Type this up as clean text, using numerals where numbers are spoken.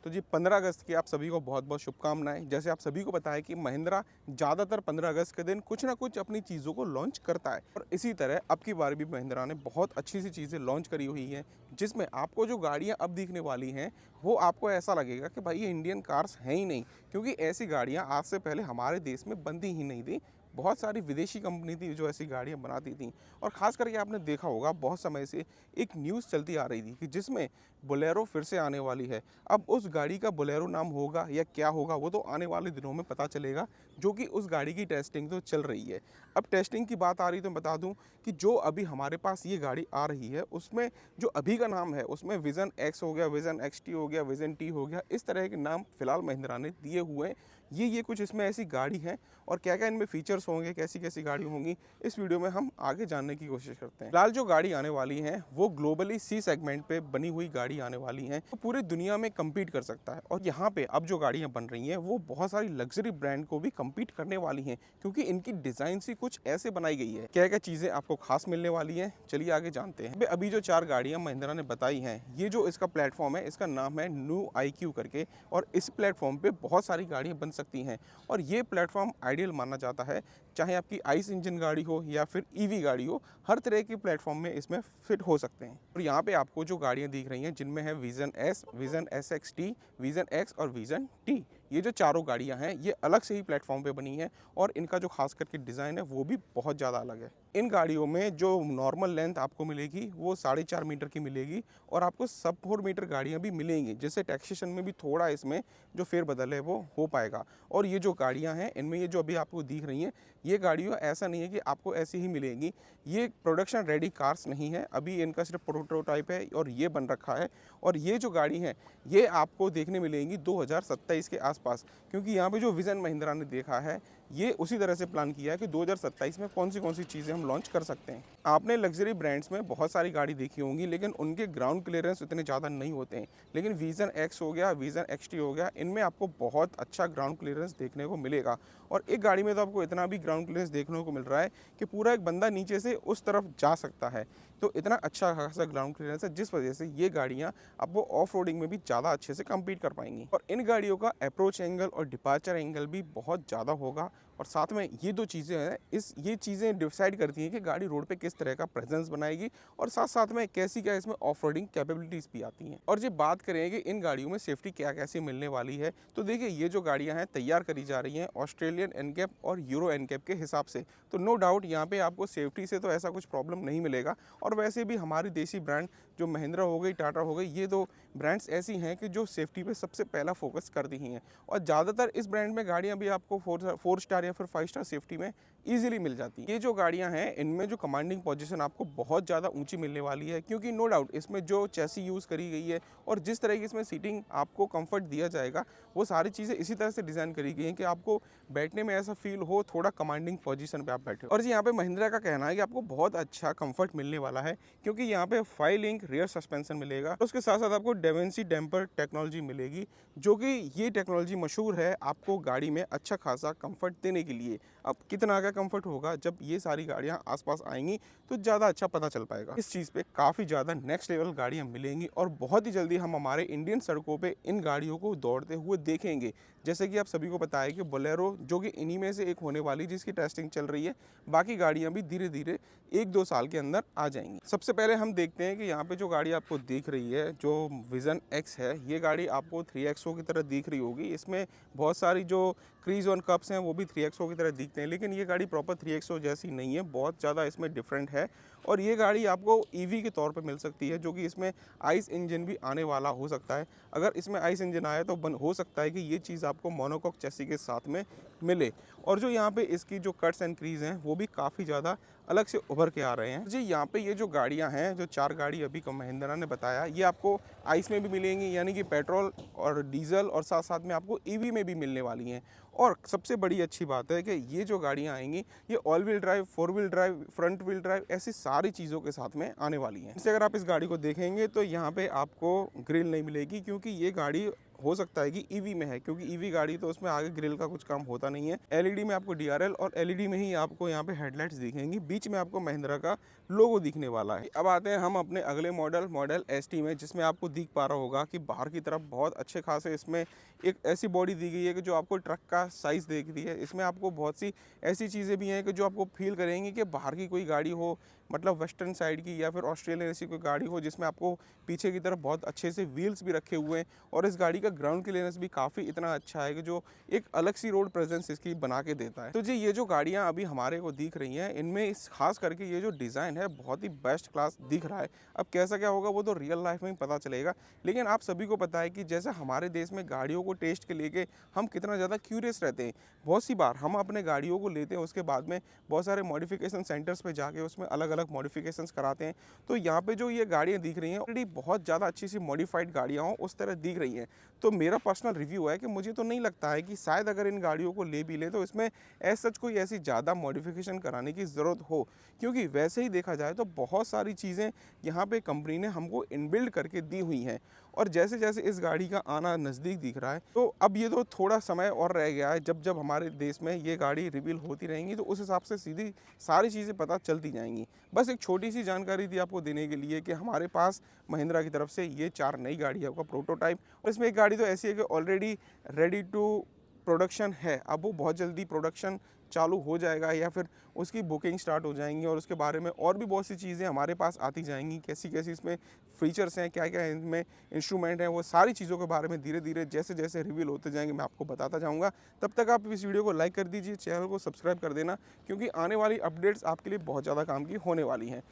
तो जी 15 अगस्त की आप सभी को बहुत बहुत शुभकामनाएं। जैसे आप सभी को पता है कि महिंद्रा ज़्यादातर 15 अगस्त के दिन कुछ ना कुछ अपनी चीज़ों को लॉन्च करता है, और इसी तरह अब की बार भी महिंद्रा ने बहुत अच्छी सी चीज़ें लॉन्च करी हुई हैं, जिसमें आपको जो गाड़ियां अब दिखने वाली हैं वो आपको ऐसा लगेगा कि भाई ये इंडियन कार्स हैं ही नहीं, क्योंकि ऐसी गाड़ियाँ आज से पहले हमारे देश में बनती ही नहीं थी। बहुत सारी विदेशी कंपनी थी जो ऐसी गाड़ियाँ बनाती थी। और ख़ास करके आपने देखा होगा बहुत समय से एक न्यूज़ चलती आ रही थी कि जिसमें बोलेरो फिर से आने वाली है। अब उस गाड़ी का बोलेरो नाम होगा या क्या होगा वो तो आने वाले दिनों में पता चलेगा, जो कि उस गाड़ी की टेस्टिंग तो चल रही है। अब टेस्टिंग की बात आ रही तो बता दूं कि जो अभी हमारे पास ये गाड़ी आ रही है उसमें जो अभी का नाम है उसमें विज़न एक्स हो गया, विज़न एक्स टी हो गया, विज़न टी हो गया, इस तरह के नाम फिलहाल महिंद्रा ने दिए हुए हैं। ये कुछ इसमें ऐसी गाड़ी है, और क्या क्या इनमें फीचर्स होंगे, कैसी कैसी गाड़ी होंगी, इस वीडियो में हम आगे जानने की कोशिश करते हैं। फिलहाल जो गाड़ी आने वाली है वो ग्लोबली सी सेगमेंट पे बनी हुई गाड़ी आने वाली है, तो पूरी दुनिया में कम्पीट कर सकता है। और यहाँ पे अब जो गाड़ियाँ बन रही हैं वो बहुत सारी लग्जरी ब्रांड को भी कम्पीट करने वाली हैं, क्योंकि इनकी डिज़ाइन सी कुछ ऐसे बनाई गई है। क्या क्या चीज़ें आपको खास मिलने वाली हैं, चलिए आगे जानते हैं। अभी जो 4 गाड़ियाँ महिंद्रा ने बताई हैं, ये जो इसका प्लेटफॉर्म है इसका नाम है न्यू IQ करके, और इस प्लेटफॉर्म पे बहुत सारी गाड़ियाँ बन सकती हैं। और ये प्लेटफॉर्म आइडियल माना जाता है, चाहे आपकी आइस इंजन गाड़ी हो या फिर EV गाड़ी हो, हर तरह के प्लेटफॉर्म में इसमें फिट हो सकते हैं। और यहाँ पे आपको जो गाड़ियाँ दिख रही हैं जिनमें है vision S, vision SXT, vision X और विज़न T, ये जो चारों गाड़ियाँ हैं ये अलग से ही प्लेटफॉर्म पे बनी है, और इनका जो खास करके डिज़ाइन है वो भी बहुत ज़्यादा अलग है। इन गाड़ियों में जो नॉर्मल लेंथ आपको मिलेगी वो 4.5 मीटर की मिलेगी, और आपको सब 4 मीटर गाड़ियाँ भी मिलेंगी, जिससे टैक्सेशन में भी थोड़ा इसमें जो फेरबदल है वो हो पाएगा। और ये जो गाड़ियाँ हैं इनमें ये जो अभी आपको दिख रही हैं, ये गाड़ियों ऐसा नहीं है कि आपको ऐसी ही मिलेंगी। ये प्रोडक्शन रेडी कार्स नहीं है, अभी इनका सिर्फ प्रोटोटाइप है और ये बन रखा है। और ये जो गाड़ी है ये आपको देखने मिलेंगी 2027 के आसपास, क्योंकि यहाँ पे जो विज़न महिंद्रा ने देखा है ये उसी तरह से प्लान किया है कि 2027 में कौन सी चीज़ें हम लॉन्च कर सकते हैं। आपने लग्जरी ब्रांड्स में बहुत सारी गाड़ी देखी होंगी, लेकिन उनके ग्राउंड क्लियरेंस इतने ज़्यादा नहीं होते हैं। लेकिन विज़न एक्स हो गया, विज़न XT हो गया, इनमें आपको बहुत अच्छा ग्राउंड क्लियरेंस देखने को मिलेगा। और एक गाड़ी में तो आपको इतना भी ग्राउंड क्लियरेंस देखने को मिल रहा है कि पूरा एक बंदा नीचे से उस तरफ जा सकता है। तो इतना अच्छा खासा ग्राउंड क्लियरेंस है, जिस वजह से ये गाड़ियाँ आपको ऑफ रोडिंग में भी ज़्यादा अच्छे से कम्पीट कर पाएंगी। और इन गाड़ियों का अप्रोच एंगल और डिपार्चर एंगल भी बहुत ज़्यादा होगा। और साथ में ये 2 चीज़ें हैं, ये चीज़ें डिसाइड करती हैं कि गाड़ी रोड पे किस तरह का प्रेजेंस बनाएगी, और साथ साथ में कैसी क्या इसमें ऑफ रोडिंग कैपेबिलिटीज़ भी आती हैं। और जब बात करें कि इन गाड़ियों में सेफ्टी क्या कैसी मिलने वाली है, तो देखिए ये जो गाड़ियाँ हैं तैयार करी जा रही हैं ऑस्ट्रेलियन NCAP और यूरो NCAP के हिसाब से, तो नो डाउट यहाँ पे आपको सेफ्टी से तो ऐसा कुछ प्रॉब्लम नहीं मिलेगा। और वैसे भी हमारी देसी ब्रांड जो महिंद्रा हो गई, टाटा हो गई, ये 2 ब्रांड्स ऐसी हैं कि जो सेफ्टी पे सबसे पहला फोकस करती ही हैं। और ज़्यादातर इस ब्रांड में गाड़ियाँ भी आपको 4 स्टार या फिर 5 स्टार सेफ्टी में ईजिली मिल जाती है। ये जो गाड़ियाँ हैं इनमें जो कमांडिंग पोजीशन आपको बहुत ज़्यादा ऊंची मिलने वाली है, क्योंकि नो डाउट इसमें जो चैसी यूज़ करी गई है और जिस तरह की इसमें सीटिंग आपको कंफर्ट दिया जाएगा, वो सारी चीज़ें इसी तरह से डिज़ाइन करी गई हैं कि आपको बैठने में ऐसा फील हो थोड़ा कमांडिंग पोजीशन पे आप बैठे हो। और जी यहाँ पे महिंद्रा का कहना है कि आपको बहुत अच्छा कंफर्ट मिलने वाला है, क्योंकि यहाँ पे 5 लिंक रियर सस्पेंशन मिलेगा। उसके साथ साथ आपको डेवेंसी डैम्पर टेक्नोलॉजी मिलेगी, जो कि ये टेक्नोलॉजी मशहूर है आपको गाड़ी में अच्छा खासा कंफर्ट देने के लिए। अब कितना का कंफर्ट होगा जब ये सारी गाड़ियाँ आसपास आएंगी तो ज़्यादा अच्छा पता चल पाएगा। इस चीज़ पे काफ़ी ज़्यादा नेक्स्ट लेवल गाड़ियाँ मिलेंगी, और बहुत ही जल्दी हम हमारे इंडियन सड़कों पे इन गाड़ियों को दौड़ते हुए देखेंगे। जैसे कि आप सभी को पता है कि बोलेरो जो कि इन्हीं में से एक होने वाली जिसकी टेस्टिंग चल रही है, बाकी गाड़ियाँ भी धीरे धीरे 1-2 साल के अंदर आ जाएंगी। सबसे पहले हम देखते हैं कि यहाँ पे जो गाड़ी आपको दिख रही है जो विज़न X है, ये गाड़ी आपको 3XO की तरह दिख रही होगी। इसमें बहुत सारी जो क्रीज ऑन कप्स हैं वो भी 3XO की तरह दिखते हैं, लेकिन ये गाड़ी प्रॉपर 3XO जैसी नहीं है, बहुत ज़्यादा इसमें डिफरेंट है। और ये गाड़ी आपको EV के तौर पे मिल सकती है, जो कि इसमें आइस इंजन भी आने वाला हो सकता है। अगर इसमें आइस इंजन आया तो हो सकता है कि ये चीज़ आपको मोनोकॉक चैसी के साथ में मिले। और जो यहाँ पे इसकी जो कट्स एंड क्रीज हैं वो भी काफ़ी ज़्यादा अलग से उभर के आ रहे हैं। जी यहाँ पे ये जो गाड़ियाँ हैं, जो 4 गाड़ी अभी महिंद्रा ने बताया, ये आपको आइस में भी मिलेंगी, यानी कि पेट्रोल और डीजल, और साथ साथ में आपको EV में भी मिलने वाली हैं। और सबसे बड़ी अच्छी बात है कि ये जो गाड़ियाँ आएंगी ये all wheel drive, 4 wheel drive, front wheel drive, ऐसी सारी चीज़ों के साथ में आने वाली हैं। इससे अगर आप इस गाड़ी को देखेंगे तो यहाँ पे आपको ग्रिल नहीं मिलेगी, क्योंकि ये गाड़ी हो सकता है कि ईवी में है, क्योंकि ईवी गाड़ी तो उसमें आगे ग्रिल का कुछ काम होता नहीं है। एलईडी में आपको डीआरएल और एलईडी में ही आपको यहाँ पे हेडलाइट्स दिखेंगी, बीच में आपको महिंद्रा का लोगो दिखने वाला है। अब आते हैं हम अपने अगले मॉडल एसटी में, जिसमें आपको दिख पा रहा होगा कि बाहर की तरफ बहुत अच्छे खासे इसमें एक ऐसी बॉडी दी गई है कि जो आपको ट्रक का साइज़ देख रही है। इसमें आपको बहुत सी ऐसी चीज़ें भी हैं कि जो आपको फील करेंगी कि बाहर की कोई गाड़ी हो, मतलब वेस्टर्न साइड की या फिर ऑस्ट्रेलियन ऐसी कोई गाड़ी हो, जिसमें आपको पीछे की तरफ बहुत अच्छे से व्हील्स भी रखे हुए हैं और इस गाड़ी का ग्राउंड क्लियरेंस भी काफ़ी इतना अच्छा है कि जो एक अलग सी रोड प्रेजेंस इसकी बना के देता है। तो जी ये जो गाड़ियाँ अभी हमारे को दिख रही हैं, इनमें इस खास करके ये जो डिज़ाइन है बहुत ही बेस्ट क्लास दिख रहा है। अब कैसा क्या होगा वो तो रियल लाइफ में ही पता चलेगा, लेकिन आप सभी को पता है कि जैसे हमारे देश में गाड़ियों को टेस्ट के लेके हम कितना ज़्यादा क्यूरियस रहते हैं। बहुत सी बार हम अपने गाड़ियों को लेते हैं, उसके बाद में बहुत सारे मॉडिफिकेशन सेंटर्स पे जाके उसमें अलग अलग मॉडिफिकेशंस कराते हैं। तो यहाँ पे जो ये गाड़ियाँ दिख रही हैं ऑलरेडी बहुत ज़्यादा अच्छी सी मॉडिफाइड गाड़ियाँ हों उस तरह दिख रही हैं। तो मेरा पर्सनल रिव्यू है कि मुझे तो नहीं लगता है कि शायद अगर इन गाड़ियों को ले भी लें तो इसमें एज सच कोई ऐसी ज़्यादा मॉडिफिकेशन कराने की ज़रूरत हो, क्योंकि वैसे ही देखा जाए तो बहुत सारी चीज़ें यहाँ पे कंपनी ने हमको इनबिल्ड करके दी हुई हैं। और जैसे जैसे इस गाड़ी का आना नज़दीक दिख रहा है, तो अब ये तो थोड़ा समय और रह गया है। जब जब हमारे देश में ये गाड़ी रिवील होती रहेंगी तो उस हिसाब से सीधी सारी चीज़ें पता चलती जाएंगी। बस एक छोटी सी जानकारी थी आपको देने के लिए कि हमारे पास महिंद्रा की तरफ से ये 4 नई गाड़ियों का प्रोटोटाइप, और इसमें एक गाड़ी तो ऐसी है कि ऑलरेडी रेडी टू प्रोडक्शन है। अब वो बहुत जल्दी प्रोडक्शन चालू हो जाएगा या फिर उसकी बुकिंग स्टार्ट हो जाएंगी और उसके बारे में और भी बहुत सी चीज़ें हमारे पास आती जाएंगी, कैसी कैसी इसमें फीचर्स हैं, क्या क्या इनमें इंस्ट्रूमेंट हैं, वो सारी चीज़ों के बारे में धीरे धीरे जैसे जैसे रिवील होते जाएंगे मैं आपको बताता जाऊँगा। तब तक आप इस वीडियो को लाइक कर दीजिए, चैनल को सब्सक्राइब कर देना, क्योंकि आने वाली अपडेट्स आपके लिए बहुत ज़्यादा काम की होने वाली हैं।